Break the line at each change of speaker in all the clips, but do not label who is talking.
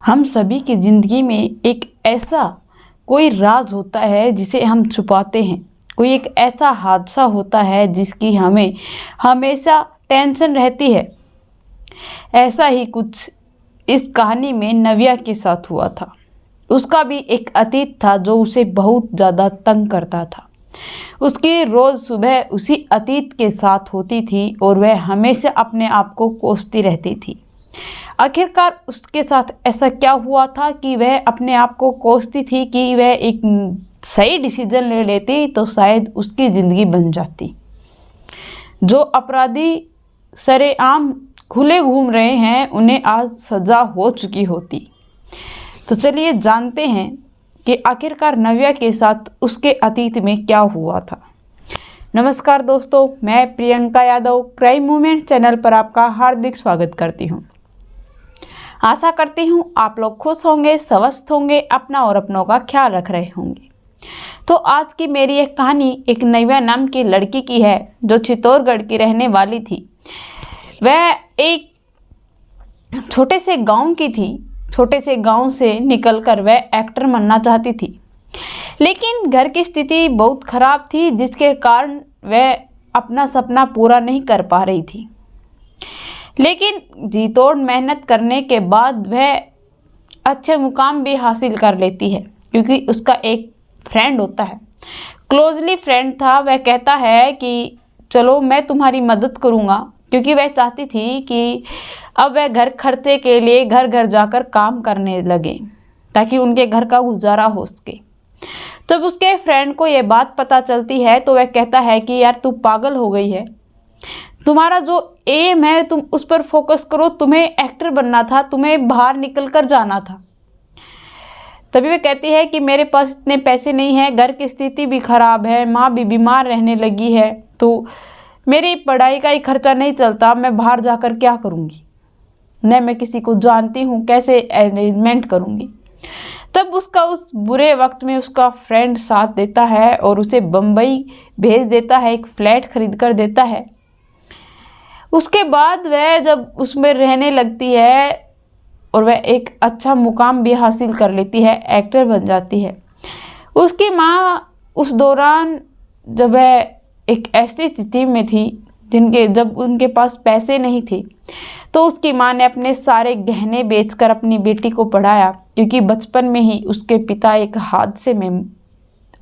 हम सभी की ज़िंदगी में एक ऐसा कोई राज होता है जिसे हम छुपाते हैं। कोई एक ऐसा हादसा होता है जिसकी हमें हमेशा टेंशन रहती है। ऐसा ही कुछ इस कहानी में नव्या के साथ हुआ था। उसका भी एक अतीत था जो उसे बहुत ज़्यादा तंग करता था। उसकी रोज़ सुबह उसी अतीत के साथ होती थी और वह हमेशा अपने आप को कोसती रहती थी। आखिरकार उसके साथ ऐसा क्या हुआ था कि वह अपने आप को कोसती थी कि वह एक सही डिसीजन ले लेती तो शायद उसकी ज़िंदगी बन जाती। जो अपराधी सरेआम खुले घूम रहे हैं उन्हें आज सज़ा हो चुकी होती। तो चलिए जानते हैं कि आखिरकार नव्या के साथ उसके अतीत में क्या हुआ था। नमस्कार दोस्तों, मैं Priyanka Yadav crime movement channel पर आपका हार्दिक स्वागत करती हूँ। आशा करती हूँ आप लोग खुश होंगे, स्वस्थ होंगे, अपना और अपनों का ख्याल रख रहे होंगे। तो आज की मेरी एक कहानी एक नव्या नाम की लड़की की है जो चित्तौड़गढ़ की रहने वाली थी। वह एक छोटे से गांव की थी। छोटे से गांव से निकलकर वह एक्टर बनना चाहती थी, लेकिन घर की स्थिति बहुत खराब थी जिसके कारण वह अपना सपना पूरा नहीं कर पा रही थी। लेकिन जी तोड़ मेहनत करने के बाद वह अच्छे मुकाम भी हासिल कर लेती है, क्योंकि उसका एक फ्रेंड होता है, क्लोजली फ्रेंड था। वह कहता है कि चलो मैं तुम्हारी मदद करूँगा, क्योंकि वह चाहती थी कि अब वह घर खर्चे के लिए घर घर जाकर काम करने लगे ताकि उनके घर का गुजारा हो सके। तब उसके फ्रेंड को यह बात पता चलती है तो वह कहता है कि यार तू पागल हो गई है, तुम्हारा जो एम है तुम उस पर फोकस करो, तुम्हें एक्टर बनना था, तुम्हें बाहर निकल कर जाना था। तभी वह कहती है कि मेरे पास इतने पैसे नहीं हैं, घर की स्थिति भी खराब है, माँ भी बीमार रहने लगी है, तो मेरी पढ़ाई का ही खर्चा नहीं चलता, मैं बाहर जाकर क्या करूँगी, न मैं किसी को जानती हूँ, कैसे अरेंजमेंट करूँगी। तब उसका उस बुरे वक्त में उसका फ्रेंड साथ देता है और उसे बम्बई भेज देता है, एक फ्लैट खरीद कर देता है। उसके बाद वह जब उसमें रहने लगती है और वह एक अच्छा मुकाम भी हासिल कर लेती है, एक्टर बन जाती है। उसकी माँ उस दौरान जब वह एक ऐसी स्थिति में थी जब उनके पास पैसे नहीं थे, तो उसकी माँ ने अपने सारे गहने बेचकर अपनी बेटी को पढ़ाया, क्योंकि बचपन में ही उसके पिता एक हादसे में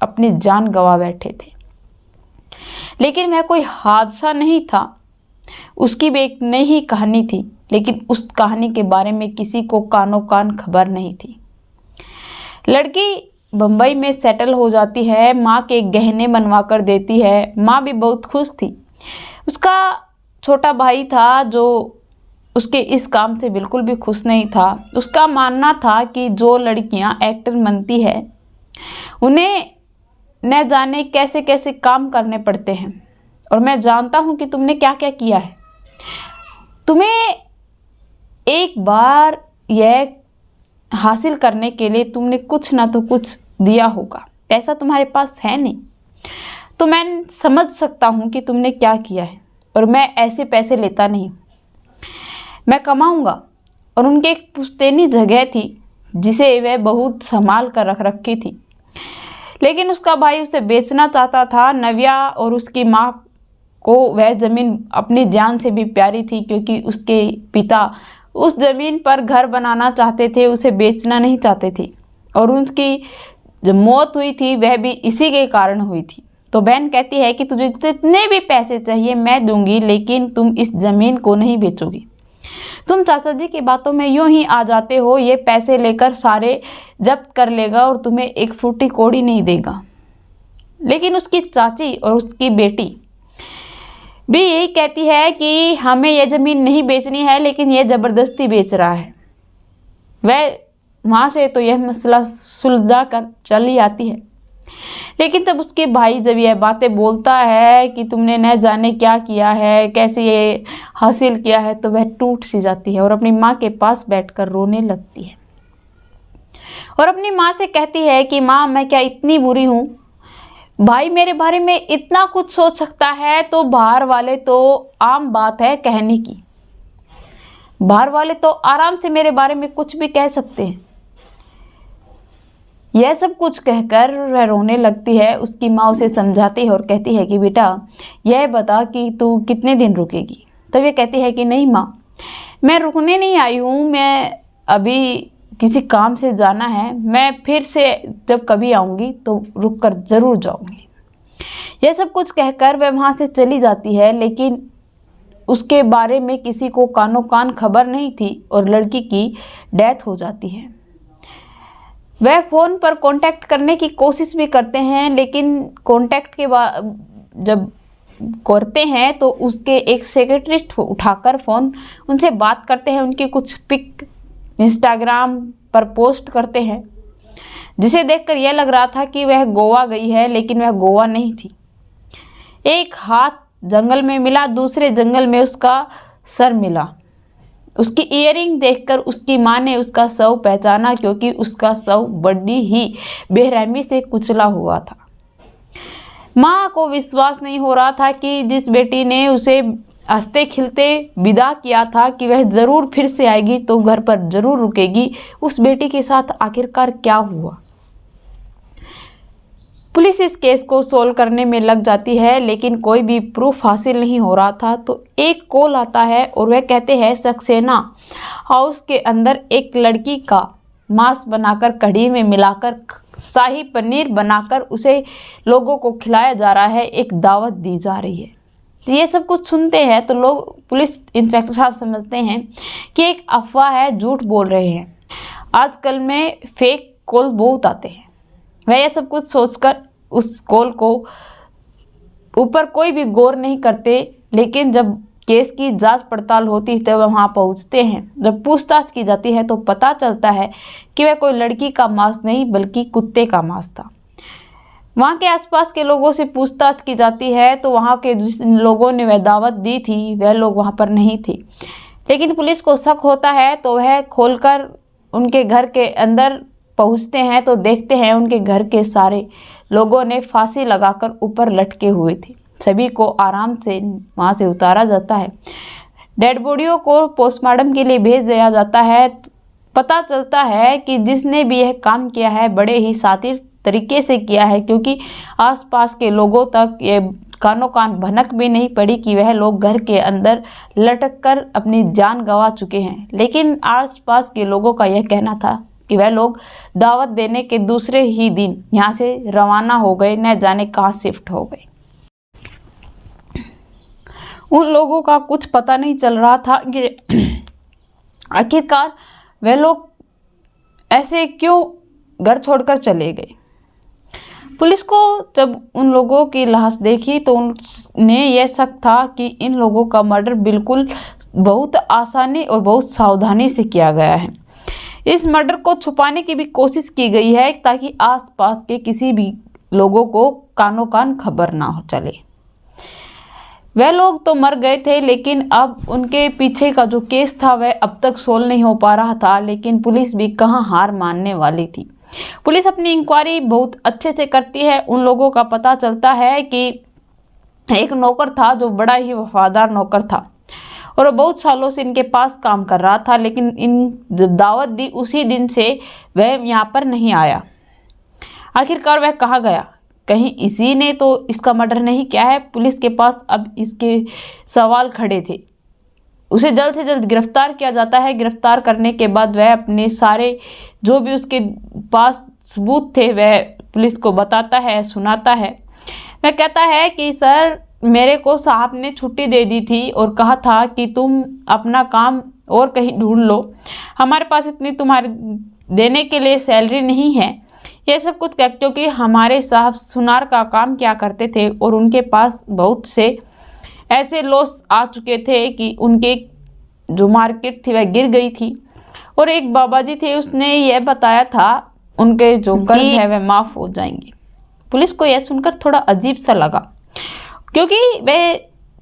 अपनी जान गंवा बैठे थे। लेकिन वह कोई हादसा नहीं था, उसकी भी एक नई ही कहानी थी, लेकिन उस कहानी के बारे में किसी को कानों कान खबर नहीं थी। लड़की बम्बई में सेटल हो जाती है, माँ के गहने बनवा कर देती है। माँ भी बहुत खुश थी। उसका छोटा भाई था जो उसके इस काम से बिल्कुल भी खुश नहीं था। उसका मानना था कि जो लड़कियाँ एक्टर बनती है उन्हें न जाने कैसे कैसे काम करने पड़ते हैं, और मैं जानता हूँ कि तुमने क्या क्या किया है। तुम्हें एक बार यह हासिल करने के लिए तुमने कुछ ना तो कुछ दिया होगा, पैसा तुम्हारे पास है नहीं, तो मैं समझ सकता हूँ कि तुमने क्या किया है, और मैं ऐसे पैसे लेता नहीं, मैं कमाऊँगा। और उनके एक पुश्तैनी जगह थी जिसे वह बहुत संभाल कर रख रखी थी, लेकिन उसका भाई उसे बेचना चाहता था। नव्या और उसकी माँ को वह ज़मीन अपनी जान से भी प्यारी थी, क्योंकि उसके पिता उस ज़मीन पर घर बनाना चाहते थे, उसे बेचना नहीं चाहते थे, और उसकी जो मौत हुई थी वह भी इसी के कारण हुई थी। तो बहन कहती है कि तुझे जितने भी पैसे चाहिए मैं दूंगी, लेकिन तुम इस ज़मीन को नहीं बेचोगी। तुम चाचा जी की बातों में यूं ही आ जाते हो, ये पैसे लेकर सारे जब्त कर लेगा और तुम्हें एक फूटी कौड़ी नहीं देगा। लेकिन उसकी चाची और उसकी बेटी भी यही कहती है कि हमें यह ज़मीन नहीं बेचनी है, लेकिन यह ज़बरदस्ती बेच रहा है। वह वहाँ से तो यह मसला सुलझा कर चली आती है, लेकिन तब उसके भाई जब यह बातें बोलता है कि तुमने न जाने क्या किया है, कैसे ये हासिल किया है, तो वह टूट सी जाती है और अपनी माँ के पास बैठकर रोने लगती है और अपनी माँ से कहती है कि माँ मैं क्या इतनी बुरी हूँ, भाई मेरे बारे में इतना कुछ सोच सकता है तो बाहर वाले तो आम बात है कहने की। बाहर वाले तो आराम से मेरे बारे में कुछ भी कह सकते हैं। यह सब कुछ कहकर वह रोने लगती है। उसकी माँ उसे समझाती है और कहती है कि बेटा यह बता कि तू कितने दिन रुकेगी। तब ये कहती है कि नहीं माँ, मैं रुकने नहीं आई हूँ, मैं अभी किसी काम से जाना है, मैं फिर से जब कभी आऊँगी तो रुक कर ज़रूर जाऊँगी। यह सब कुछ कहकर वह वहाँ से चली जाती है, लेकिन उसके बारे में किसी को कानो कान खबर नहीं थी और लड़की की डेथ हो जाती है। वह फ़ोन पर कांटेक्ट करने की कोशिश भी करते हैं, लेकिन कांटेक्ट के बाद जब करते हैं तो उसके एक सेक्रेटरी उठाकर फ़ोन उनसे बात करते हैं, उनकी कुछ पिक इंस्टाग्राम पर पोस्ट करते हैं, जिसे देखकर यह लग रहा था कि वह गोवा गई है, लेकिन वह गोवा नहीं थी। एक हाथ जंगल में मिला, दूसरे जंगल में उसका सर मिला। उसकी ईयरिंग देखकर उसकी माँ ने उसका शव पहचाना, क्योंकि उसका शव बड़ी ही बेरहमी से कुचला हुआ था। माँ को विश्वास नहीं हो रहा था कि जिस बेटी ने उसे हंसते खिलते विदा किया था कि वह ज़रूर फिर से आएगी तो घर पर ज़रूर रुकेगी, उस बेटी के साथ आखिरकार क्या हुआ। पुलिस इस केस को सोल्व करने में लग जाती है, लेकिन कोई भी प्रूफ हासिल नहीं हो रहा था। तो एक कॉल आता है और वह कहते हैं सक्सेना हाउस के अंदर एक लड़की का मांस बनाकर कढ़ी में मिलाकर शाही पनीर बनाकर उसे लोगों को खिलाया जा रहा है, एक दावत दी जा रही है। तो ये सब कुछ सुनते हैं तो लोग, पुलिस इंस्पेक्टर साहब समझते हैं कि एक अफवाह है, झूठ बोल रहे हैं। आजकल में फेक कॉल बहुत आते हैं। वह यह सब कुछ सोचकर उस कॉल को ऊपर कोई भी गौर नहीं करते, लेकिन जब केस की जांच पड़ताल होती तब वहाँ पहुँचते हैं। जब पूछताछ की जाती है तो पता चलता है कि वह कोई लड़की का मांस नहीं बल्कि कुत्ते का मांस था। वहाँ के आसपास के लोगों से पूछताछ की जाती है तो वहाँ के जिन लोगों ने वह दावत दी थी वह लोग वहाँ पर नहीं थे, लेकिन पुलिस को शक होता है तो वह खोलकर उनके घर के अंदर पहुँचते हैं तो देखते हैं उनके घर के सारे लोगों ने फांसी लगाकर ऊपर लटके हुए थे। सभी को आराम से वहाँ से उतारा जाता है। डेड बॉडियों को पोस्टमार्टम के लिए भेज दिया जाता है। पता चलता है कि जिसने भी यह काम किया है बड़े ही शातिर तरीके से किया है, क्योंकि आसपास के लोगों तक ये कानो कान भनक भी नहीं पड़ी कि वह लोग घर के अंदर लटक कर अपनी जान गंवा चुके हैं। लेकिन आसपास के लोगों का यह कहना था कि वह लोग दावत देने के दूसरे ही दिन यहाँ से रवाना हो गए, न जाने कहाँ शिफ्ट हो गए। उन लोगों का कुछ पता नहीं चल रहा था कि आखिरकार वह लोग ऐसे क्यों घर छोड़कर चले गए। पुलिस को जब उन लोगों की लाश देखी तो उन्हें यह शक था कि इन लोगों का मर्डर बिल्कुल बहुत आसानी और बहुत सावधानी से किया गया है। इस मर्डर को छुपाने की भी कोशिश की गई है ताकि आसपास के किसी भी लोगों को कानो कान खबर ना हो चले। वह लोग तो मर गए थे, लेकिन अब उनके पीछे का जो केस था वह अब तक सोल्व नहीं हो पा रहा था। लेकिन पुलिस भी कहाँ हार मानने वाली थी। पुलिस अपनी इंक्वायरी बहुत अच्छे से करती है। उन लोगों का पता चलता है कि एक नौकर था जो बड़ा ही वफादार नौकर था और बहुत सालों से इनके पास काम कर रहा था, लेकिन इन जब दावत दी उसी दिन से वह यहाँ पर नहीं आया। आखिरकार वह कहाँ गया? कहीं इसी ने तो इसका मर्डर नहीं किया है। पुलिस के पास अब इसके सवाल खड़े थे। उसे जल्द से जल्द गिरफ्तार किया जाता है। गिरफ्तार करने के बाद वह अपने सारे जो भी उसके पास सबूत थे वह पुलिस को बताता है, सुनाता है। वह कहता है कि सर, मेरे को साहब ने छुट्टी दे दी थी और कहा था कि तुम अपना काम और कहीं ढूंढ लो, हमारे पास इतनी तुम्हारे देने के लिए सैलरी नहीं है। यह सब कुछ क्योंकि हमारे साहब सुनार का काम क्या करते थे और उनके पास बहुत से ऐसे लॉस आ चुके थे कि उनके जो मार्केट थी वह गिर गई थी। और एक बाबा जी थे, उसने यह बताया था उनके जो कर्ज है वह माफ़ हो जाएंगे। पुलिस को यह सुनकर थोड़ा अजीब सा लगा, क्योंकि वह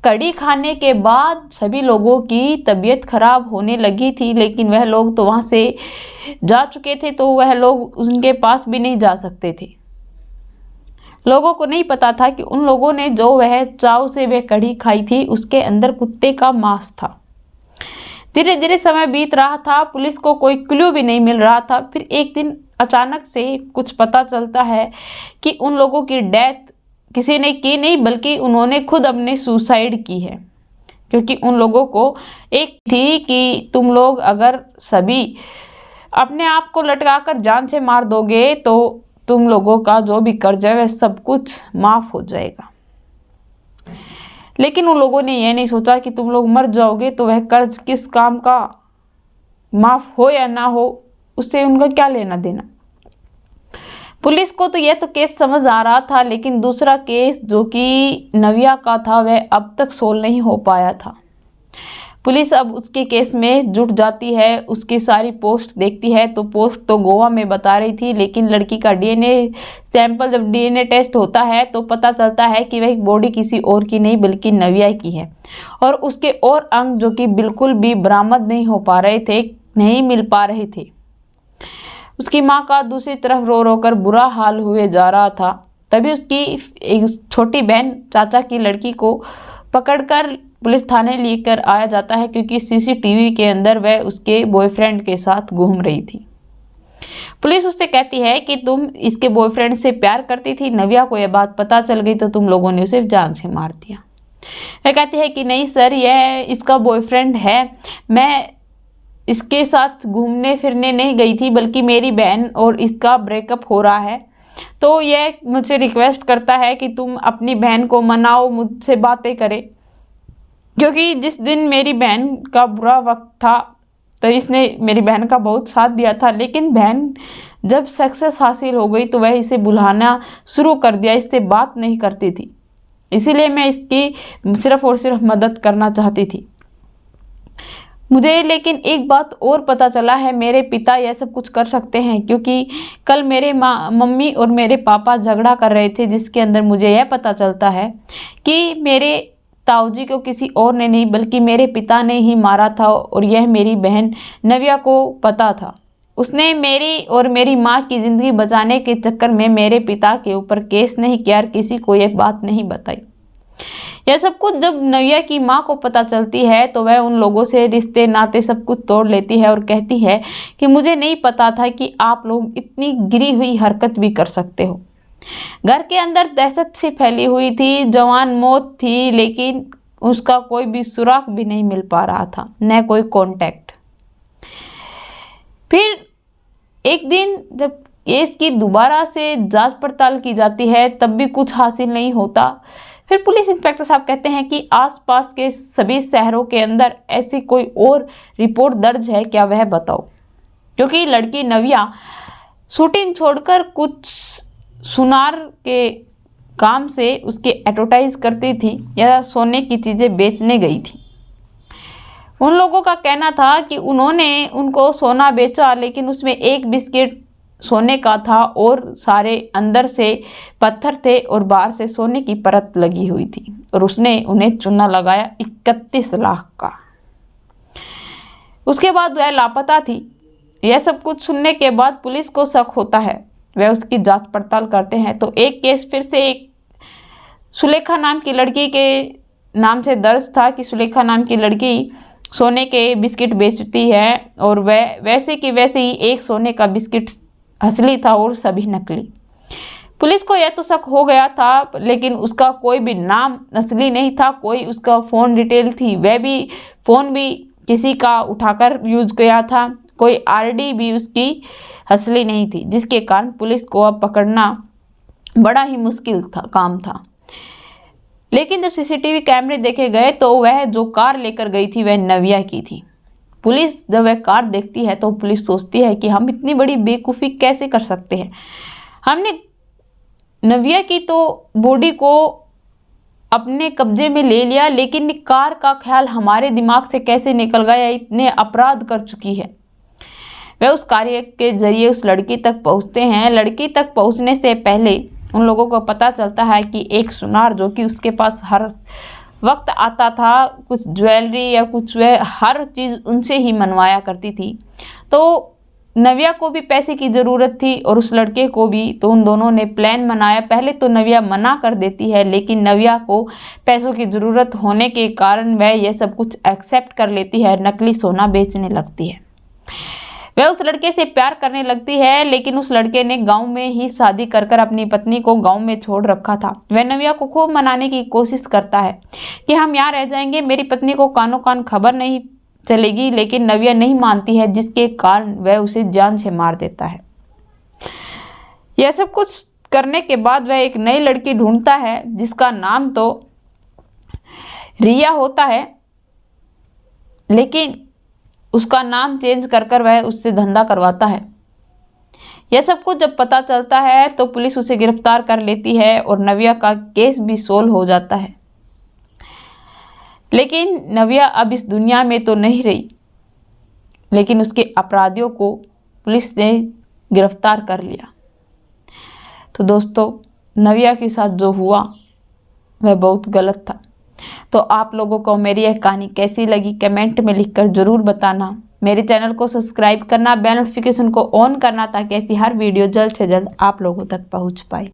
कड़ी खाने के बाद सभी लोगों की तबीयत खराब होने लगी थी, लेकिन वह लोग तो वहाँ से जा चुके थे तो वह लोग उनके पास भी नहीं जा सकते थे। लोगों को नहीं पता था कि उन लोगों ने जो वह चाव से वह कड़ी खाई थी उसके अंदर कुत्ते का मांस था। धीरे धीरे समय बीत रहा था, पुलिस को कोई क्लू भी नहीं मिल रहा था। फिर एक दिन अचानक से कुछ पता चलता है कि उन लोगों की डेथ किसी ने की नहीं, बल्कि उन्होंने खुद अपने सुसाइड की है। क्योंकि उन लोगों को एक थी कि तुम लोग अगर सभी अपने आप को लटकाकर जान से मार दोगे तो तुम लोगों का जो भी कर्ज है वह सब कुछ माफ हो जाएगा। लेकिन उन लोगों ने यह नहीं सोचा कि तुम लोग मर जाओगे तो वह कर्ज किस काम का, माफ हो या ना हो उससे उनका क्या लेना देना। पुलिस को तो यह तो केस समझ आ रहा था, लेकिन दूसरा केस जो कि नव्या का था वह अब तक सोल्व नहीं हो पाया था। पुलिस अब उसके केस में जुट जाती है, उसकी सारी पोस्ट देखती है तो पोस्ट तो गोवा में बता रही थी, लेकिन लड़की का डीएनए सैंपल जब डीएनए टेस्ट होता है तो पता चलता है कि वह बॉडी किसी और की नहीं बल्कि नव्या की है। और उसके और अंग जो कि बिल्कुल भी बरामद नहीं हो पा रहे थे, नहीं मिल पा रहे थे। उसकी माँ का दूसरी तरफ रो रो कर बुरा हाल हुए जा रहा था। तभी उसकी एक छोटी बहन चाचा की लड़की को पकड़कर पुलिस थाने लेकर आया जाता है, क्योंकि सीसीटीवी के अंदर वह उसके बॉयफ्रेंड के साथ घूम रही थी। पुलिस उससे कहती है कि तुम इसके बॉयफ्रेंड से प्यार करती थी, नव्या को यह बात पता चल गई तो तुम लोगों ने उसे जान से मार दिया। वह कहती है कि नहीं सर, यह इसका बॉयफ्रेंड है, मैं इसके साथ घूमने फिरने नहीं गई थी, बल्कि मेरी बहन और इसका ब्रेकअप हो रहा है तो यह मुझसे रिक्वेस्ट करता है कि तुम अपनी बहन को मनाओ, मुझसे बातें करे। क्योंकि जिस दिन मेरी बहन का बुरा वक्त था तो इसने मेरी बहन का बहुत साथ दिया था, लेकिन बहन जब सक्सेस हासिल हो गई तो वह इसे बुलाना शुरू कर दिया, इससे बात नहीं करती थी। इसीलिए मैं इसकी सिर्फ और सिर्फ मदद करना चाहती थी। मुझे लेकिन एक बात और पता चला है, मेरे पिता यह सब कुछ कर सकते हैं, क्योंकि कल मेरे मम्मी और मेरे पापा झगड़ा कर रहे थे, जिसके अंदर मुझे यह पता चलता है कि मेरे ताऊजी को किसी और ने नहीं बल्कि मेरे पिता ने ही मारा था। और यह मेरी बहन नव्या को पता था। उसने मेरी और मेरी माँ की ज़िंदगी बचाने के चक्कर में मेरे पिता के ऊपर केस नहीं किया और किसी को यह बात नहीं बताई। यह सब कुछ जब नव्या की माँ को पता चलती है तो वह उन लोगों से रिश्ते नाते सब कुछ तोड़ लेती है और कहती है कि मुझे नहीं पता था कि आप लोग इतनी गिरी हुई हरकत भी कर सकते हो। घर के अंदर दहशत सी फैली हुई थी, जवान मौत थी, लेकिन उसका कोई भी सुराग भी नहीं मिल पा रहा था, न कोई कांटेक्ट। फिर एक दिन जब केस की दोबारा से जांच पड़ताल की जाती है तब भी कुछ हासिल नहीं होता। फिर पुलिस इंस्पेक्टर साहब कहते हैं कि आसपास के सभी शहरों के अंदर ऐसी कोई और रिपोर्ट दर्ज है क्या, वह बताओ। क्योंकि लड़की नव्या शूटिंग छोड़कर कुछ सुनार के काम से उसके एडवर्टाइज करती थी या सोने की चीज़ें बेचने गई थी। उन लोगों का कहना था कि उन्होंने उनको सोना बेचा, लेकिन उसमें एक बिस्किट सोने का था और सारे अंदर से पत्थर थे और बाहर से सोने की परत लगी हुई थी। और उसने उन्हें चूना लगाया 31 लाख का। उसके बाद वह लापता थी। यह सब कुछ सुनने के बाद पुलिस को शक होता है, वह उसकी जांच पड़ताल करते हैं तो एक केस फिर से एक सुलेखा नाम की लड़की के नाम से दर्ज था कि सुलेखा नाम की लड़की सोने के बिस्किट बेचती है और वह वैसे कि वैसे ही एक सोने का बिस्किट असली था और सभी नकली। पुलिस को यह तो शक हो गया था, लेकिन उसका कोई भी नाम असली नहीं था। कोई उसका फ़ोन डिटेल थी, वह भी फ़ोन भी किसी का उठाकर यूज़ किया था। कोई आरडी भी उसकी असली नहीं थी, जिसके कारण पुलिस को अब पकड़ना बड़ा ही मुश्किल काम था। लेकिन जब सीसीटीवी कैमरे देखे गए तो वह जो कार लेकर गई थी वह नव्या की थी। पुलिस जब वह कार देखती है तो पुलिस सोचती है कि हम इतनी बड़ी बेवकूफ़ी कैसे कर सकते हैं। हमने नव्या की तो बॉडी को अपने कब्जे में ले लिया, लेकिन कार का ख्याल हमारे दिमाग से कैसे निकल गया, इतने अपराध कर चुकी है। वह उस कार्य के जरिए उस लड़की तक पहुंचते हैं। लड़की तक पहुंचने से पहले उन लोगों को पता चलता है कि एक सुनार जो कि उसके पास हर वक्त आता था, कुछ ज्वेलरी या कुछ वह हर चीज़ उनसे ही मनवाया करती थी। तो नव्या को भी पैसे की ज़रूरत थी और उस लड़के को भी, तो उन दोनों ने प्लान बनाया। पहले तो नव्या मना कर देती है, लेकिन नव्या को पैसों की ज़रूरत होने के कारण वह यह सब कुछ एक्सेप्ट कर लेती है, नकली सोना बेचने लगती है। वह उस लड़के से प्यार करने लगती है, लेकिन उस लड़के ने गांव में ही शादी कर अपनी पत्नी को गांव में छोड़ रखा था। वह नव्या को खूब मनाने की कोशिश करता है कि हम यहाँ रह जाएंगे, मेरी पत्नी को कानों कान खबर नहीं चलेगी, लेकिन नव्या नहीं मानती है, जिसके कारण वह उसे जान से मार देता है। यह सब कुछ करने के बाद वह एक नई लड़की ढूंढता है, जिसका नाम तो रिया होता है, लेकिन उसका नाम चेंज कर वह उससे धंधा करवाता है। यह सब कुछ जब पता चलता है तो पुलिस उसे गिरफ्तार कर लेती है और नव्या का केस भी सोल्व हो जाता है। लेकिन नव्या अब इस दुनिया में तो नहीं रही, लेकिन उसके अपराधियों को पुलिस ने गिरफ्तार कर लिया। तो दोस्तों, नव्या के साथ जो हुआ वह बहुत गलत था। तो आप लोगों को मेरी यह कहानी कैसी लगी कमेंट में लिखकर ज़रूर बताना। मेरे चैनल को सब्सक्राइब करना, बेल नोटिफिकेशन को ऑन करना, ताकि ऐसी हर वीडियो जल्द से जल्द आप लोगों तक पहुंच पाए।